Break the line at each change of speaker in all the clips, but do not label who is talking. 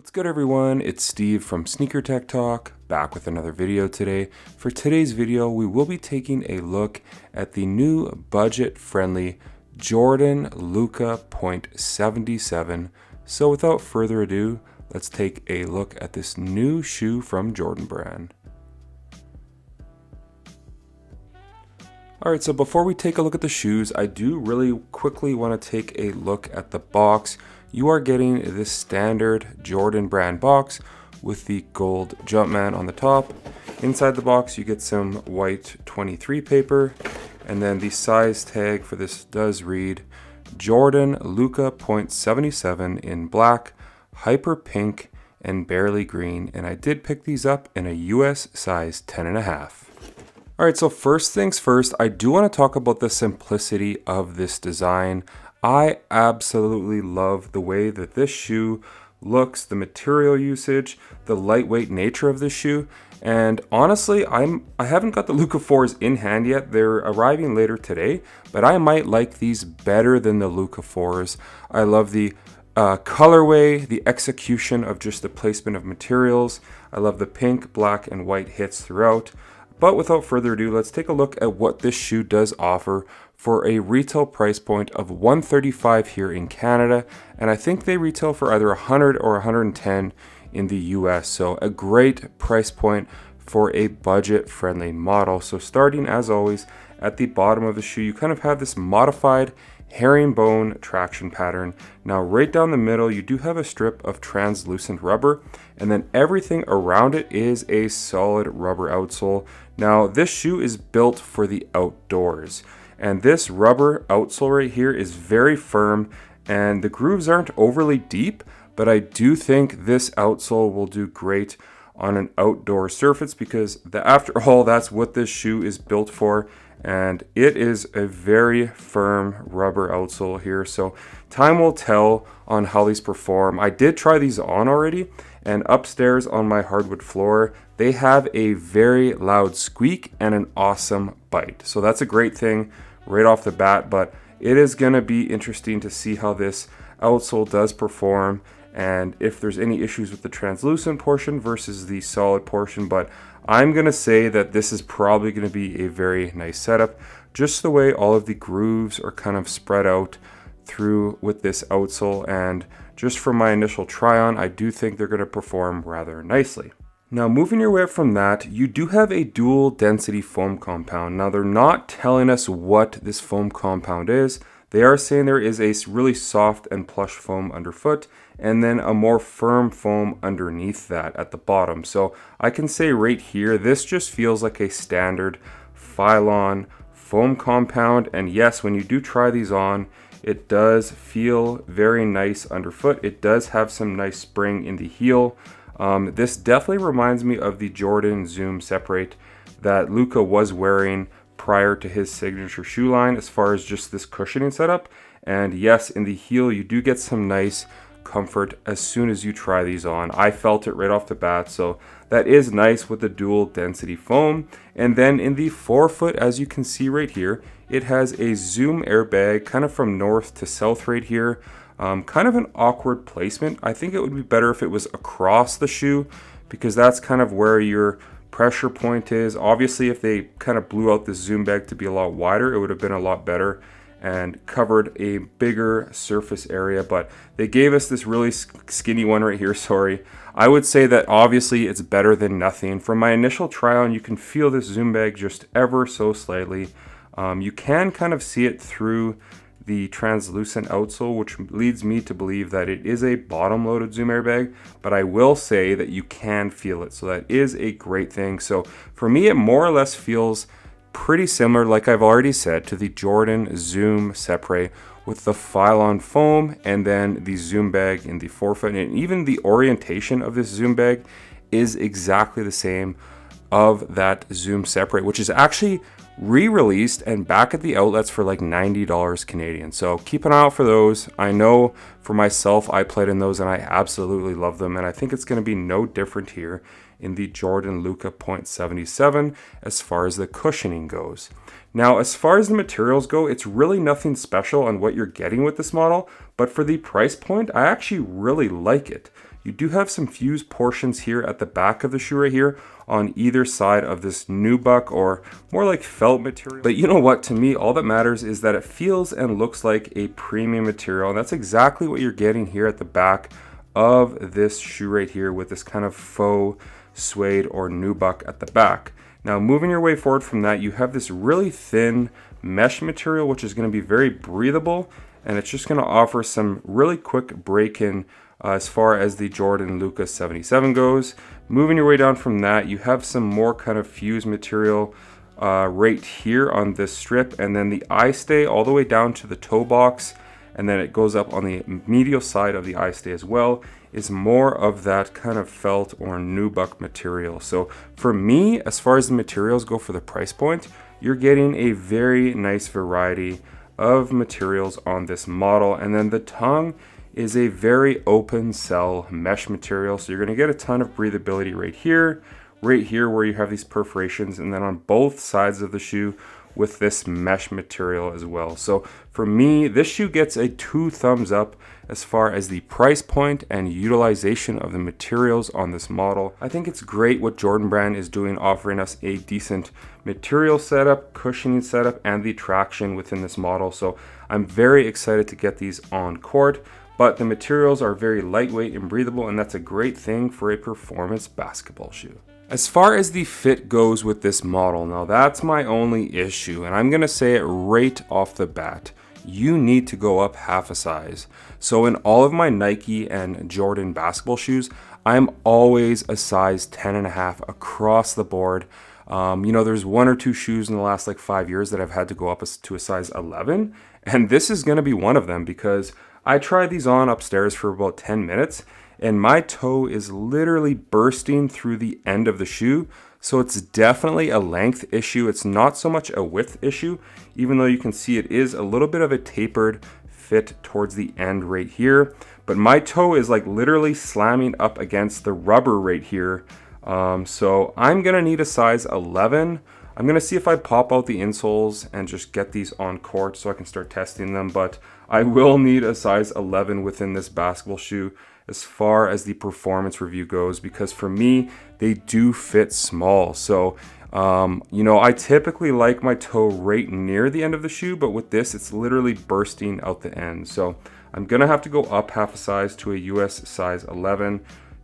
What's good everyone, it's Steve from Sneaker Tech Talk, back with another video today. For today's video, we will be taking a look at the new budget-friendly Jordan Luka .77. So without further ado, let's take a look at this new shoe from Jordan Brand. Alright, so before we take a look at the shoes, I do really quickly want to take a look at the box. You are getting this standard Jordan Brand box with the gold Jumpman on the top. Inside the box you get some white 23 paper, and then the size tag for this does read Jordan Luka .77 in black, hyper pink, and barely green, and I did pick these up in a US size 10.5. Alright, so first things first, I do want to talk about the simplicity of this design. I absolutely love the way that this shoe looks, the material usage, the lightweight nature of this shoe, and honestly, I haven't got the Luka 4s in hand yet. They're arriving later today, but I might like these better than the Luka 4s. I love the colorway, the execution of just the placement of materials. I love the pink, black, and white hits throughout. But without further ado, let's take a look at what this shoe does offer for a retail price point of $135 here in Canada, and I think they retail for either $100 or $110 in the US. So a great price point for a budget-friendly model. So starting as always at the bottom of the shoe, you kind of have this modified herringbone traction pattern. Now right down the middle you do have a strip of translucent rubber, and then everything around it is a solid rubber outsole. Now this shoe is built for the outdoors, and this rubber outsole right here is very firm, and the grooves aren't overly deep, but I do think this outsole will do great on an outdoor surface, because after all, that's what this shoe is built for. And it is a very firm rubber outsole here, so time will tell on how these perform. I did try these on already, and upstairs on my hardwood floor they have a very loud squeak and an awesome bite, so that's a great thing right off the bat. But it is going to be interesting to see how this outsole does perform, and if there's any issues with the translucent portion versus the solid portion. But I'm going to say that this is probably going to be a very nice setup, just the way all of the grooves are kind of spread out through with this outsole, and just from my initial try on, I do think they're going to perform rather nicely. Now moving your way up from that, you do have a dual density foam compound. Now they're not telling us what this foam compound is. They are saying there is a really soft and plush foam underfoot, and then a more firm foam underneath that at the bottom. So I can say right here, this just feels like a standard Phylon foam compound. And yes, when you do try these on, it does feel very nice underfoot. It does have some nice spring in the heel. This definitely reminds me of the Jordan Zoom Separate that Luka was wearing prior to his signature shoe line, as far as just this cushioning setup. And yes, in the heel you do get some nice comfort as soon as you try these on. I felt it right off the bat, so that is nice with the dual density foam. And then in the forefoot, as you can see right here, it has a Zoom airbag kind of from north to south right here. Kind of an awkward placement. I think it would be better if it was across the shoe, because that's kind of where your pressure point is. Obviously if they kind of blew out the Zoom bag to be a lot wider, it would have been a lot better and covered a bigger surface area, but they gave us this really skinny one right here. Sorry, I would say that obviously it's better than nothing. From my initial try on, you can feel this Zoom bag just ever so slightly. You can kind of see it through the translucent outsole, which leads me to believe that it is a bottom loaded Zoom airbag, but I will say that you can feel it, so that is a great thing. So for me, it more or less feels pretty similar, like I've already said, to the Jordan Zoom Separate, with the Phylon foam and then the Zoom bag in the forefoot. And even the orientation of this Zoom bag is exactly the same of that Zoom Separate, which is actually re-released and back at the outlets for like $90 Canadian. So keep an eye out for those. I know for myself, I played in those and I absolutely love them, and I think it's going to be no different here in the Jordan Luka .77 as far as the cushioning goes. Now, as far as the materials go, it's really nothing special on what you're getting with this model, but for the price point, I actually really like it. You do have some fused portions here at the back of the shoe right here on either side of this nubuck, or more like felt material. But you know what, to me, all that matters is that it feels and looks like a premium material, and that's exactly what you're getting here at the back of this shoe right here, with this kind of faux suede or nubuck at the back. Now, moving your way forward from that, you have this really thin mesh material, which is going to be very breathable, and it's just going to offer some really quick break-in as far as the Jordan Luka 77 goes. Moving your way down from that, you have some more kind of fused material right here on this strip, and then the eye stay all the way down to the toe box, and then it goes up on the medial side of the eye stay as well, is more of that kind of felt or nubuck material. So for me, as far as the materials go for the price point, you're getting a very nice variety of materials on this model. And then the tongue is a very open cell mesh material, so you're going to get a ton of breathability right here where you have these perforations, and then on both sides of the shoe with this mesh material as well. So for me, this shoe gets a 2 thumbs up as far as the price point and utilization of the materials on this model. I think it's great what Jordan Brand is doing, offering us a decent material setup, cushioning setup, and the traction within this model. So I'm very excited to get these on court, but the materials are very lightweight and breathable, and that's a great thing for a performance basketball shoe. As far as the fit goes with this model, now that's my only issue, and I'm gonna say it right off the bat. You need to go up half a size. So in all of my Nike and Jordan basketball shoes, I'm always a size 10.5 across the board. You know, there's 1 or 2 shoes in the last like 5 years that I've had to go up to a size 11, and this is gonna be one of them, because I tried these on upstairs for about 10 minutes, and my toe is literally bursting through the end of the shoe. So it's definitely a length issue. It's not so much a width issue, even though you can see it is a little bit of a tapered fit towards the end right here. But my toe is like literally slamming up against the rubber right here. So I'm gonna need a size 11. I'm gonna see if I pop out the insoles and just get these on court so I can start testing them, but I will need a size 11 within this basketball shoe as far as the performance review goes, because for me, they do fit small. So, you know, I typically like my toe right near the end of the shoe, but with this, it's literally bursting out the end. So I'm gonna have to go up half a size to a US size 11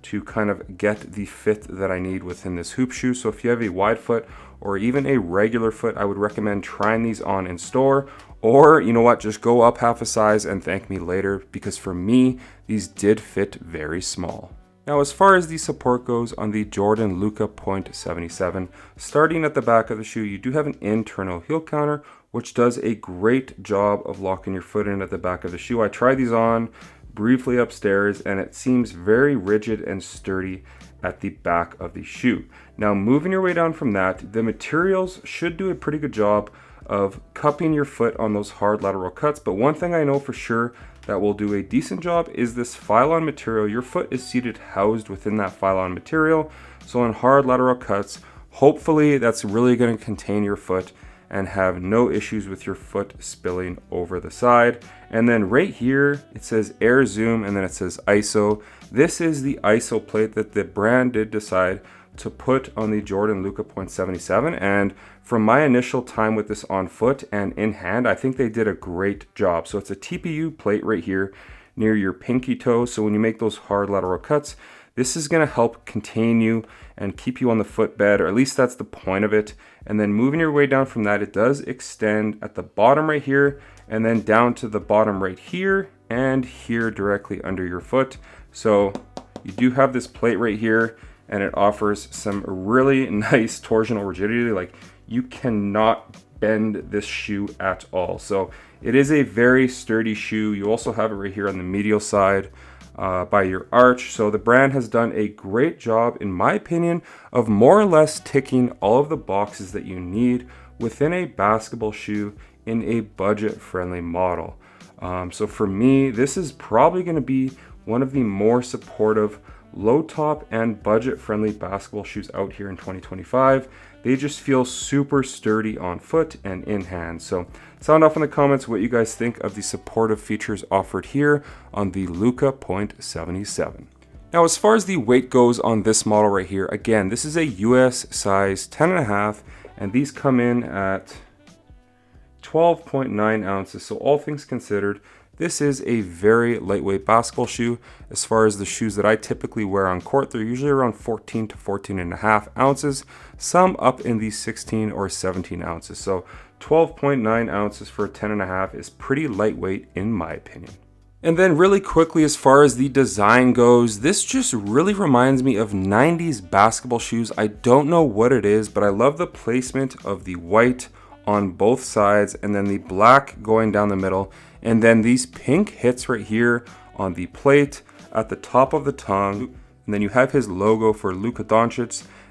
to kind of get the fit that I need within this hoop shoe. So if you have a wide foot or even a regular foot, I would recommend trying these on in store, or you know what, just go up half a size and thank me later, because for me, these did fit very small. Now, as far as the support goes on the Jordan Luka .77, starting at the back of the shoe, you do have an internal heel counter, which does a great job of locking your foot in at the back of the shoe. I tried these on briefly upstairs, and it seems very rigid and sturdy at the back of the shoe. Now, moving your way down from that, the materials should do a pretty good job of cupping your foot on those hard lateral cuts, but one thing I know for sure that will do a decent job is this Phylon material. Your foot is seated housed within that Phylon material, so on hard lateral cuts, hopefully that's really going to contain your foot and have no issues with your foot spilling over the side. And then right here, it says Air Zoom, and then it says ISO. This is the ISO plate that the brand did decide to put on the Jordan Luka .77, and from my initial time with this on foot and in hand, I think they did a great job. So it's a TPU plate right here near your pinky toe, so when you make those hard lateral cuts, this is going to help contain you and keep you on the footbed, or at least that's the point of it. And then moving your way down from that, it does extend at the bottom right here, and then down to the bottom right here, and here directly under your foot. So you do have this plate right here, and it offers some really nice torsional rigidity. Like, you cannot bend this shoe at all. So it is a very sturdy shoe. You also have it right here on the medial side by your arch. So the brand has done a great job, in my opinion, of more or less ticking all of the boxes that you need within a basketball shoe in a budget-friendly model. So for me, this is probably going to be one of the more supportive low top and budget friendly basketball shoes out here in 2025. They just feel super sturdy on foot and in hand. So sound off in the comments what you guys think of the supportive features offered here on the Luka .77. Now, as far as the weight goes on this model right here, again, this is a US size 10.5, and these come in at 12.9 ounces. So all things considered, this is a very lightweight basketball shoe. As far as the shoes that I typically wear on court, they're usually around 14 to 14.5 ounces, some up in the 16 or 17 ounces. So 12.9 ounces for a 10.5 is pretty lightweight in my opinion. And then really quickly, as far as the design goes, this just really reminds me of 90s basketball shoes. I don't know what it is, but I love the placement of the white on both sides and then the black going down the middle. And then these pink hits right here on the plate at the top of the tongue. And then you have his logo for Luka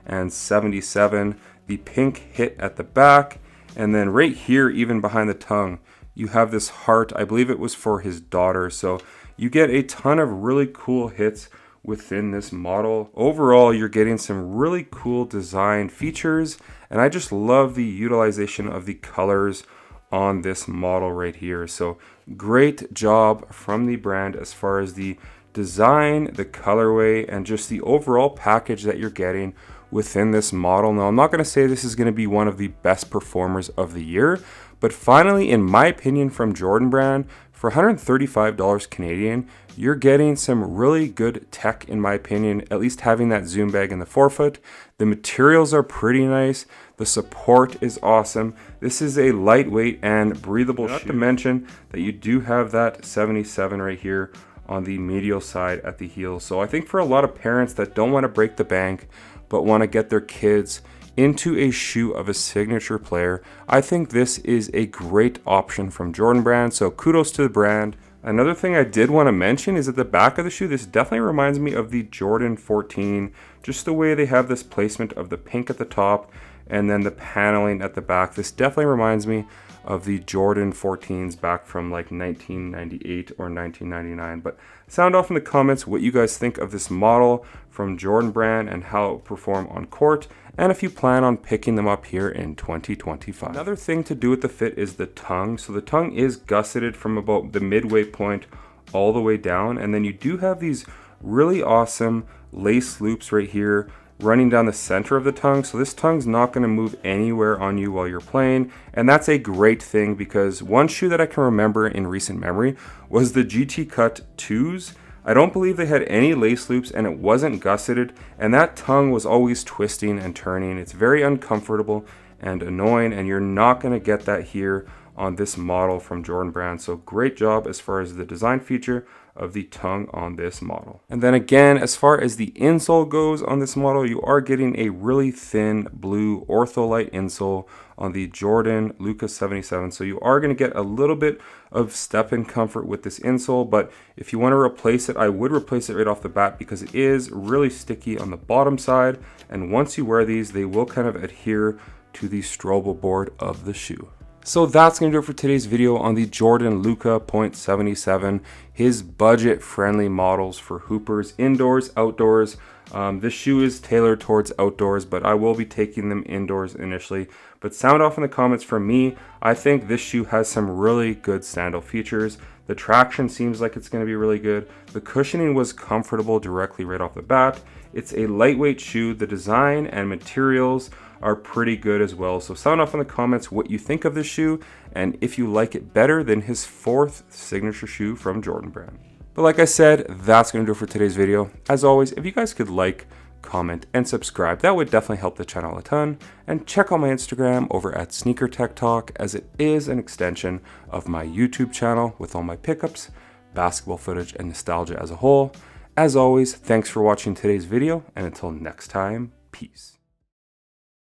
and 77, the pink hit at the back. And then right here, even behind the tongue, you have this heart. I believe it was for his daughter. So you get a ton of really cool hits within this model. Overall, you're getting some really cool design features. And I just love the utilization of the colors on this model right here. So great job from the brand as far as the design, the colorway, and just the overall package that you're getting within this model. Now, I'm not going to say this is going to be one of the best performers of the year, but finally, in my opinion, from Jordan Brand, for $135 Canadian, you're getting some really good tech, in my opinion, at least having that zoom bag in the forefoot. The materials are pretty nice. The support is awesome. This is a lightweight and breathable shoe. Not to mention that you do have that 77 right here on the medial side at the heel. So I think for a lot of parents that don't want to break the bank, but want to get their kids into a shoe of a signature player, I think this is a great option from Jordan Brand. So kudos to the brand. Another thing I did want to mention is at the back of the shoe, this definitely reminds me of the Jordan 14, just the way they have this placement of the pink at the top and then the paneling at the back. This definitely reminds me of the Jordan 14s back from like 1998 or 1999. But sound off in the comments what you guys think of this model from Jordan Brand and how it will perform on court, and if you plan on picking them up here in 2025. Another thing to do with the fit is the tongue. So the tongue is gusseted from about the midway point all the way down, and then you do have these really awesome lace loops right here running down the center of the tongue. So this tongue's not going to move anywhere on you while you're playing, and that's a great thing because one shoe that I can remember in recent memory was the GT Cut 2s. I don't believe they had any lace loops and it wasn't gusseted, and that tongue was always twisting and turning. It's very uncomfortable and annoying, and you're not going to get that here on this model from Jordan Brand. So great job as far as the design feature of the tongue on this model. And then again, as far as the insole goes on this model, you are getting a really thin blue ortholite insole on the Jordan Luka 77. So you are going to get a little bit of step-in comfort with this insole, but if you want to replace it, I would replace it right off the bat because it is really sticky on the bottom side, and once you wear these, they will kind of adhere to the strobo board of the shoe. So that's going to do it for today's video on the Jordan Luka .77, his budget-friendly models for hoopers, indoors, outdoors. This shoe is tailored towards outdoors, but I will be taking them indoors initially. But sound off in the comments from me. I think this shoe has some really good sandal features. The traction seems like it's going to be really good. The cushioning was comfortable directly right off the bat. It's a lightweight shoe. The design and materials are pretty good as well. So sound off in the comments what you think of this shoe and if you like it better than his fourth signature shoe from Jordan Brand. But like I said, that's going to do it for today's video. As always, if you guys could like, comment, and subscribe, that would definitely help the channel a ton. And check out my Instagram over at Sneaker Tech Talk, as it is an extension of my YouTube channel with all my pickups, basketball footage, and nostalgia as a whole. As always, thanks for watching today's video, and until next time, peace.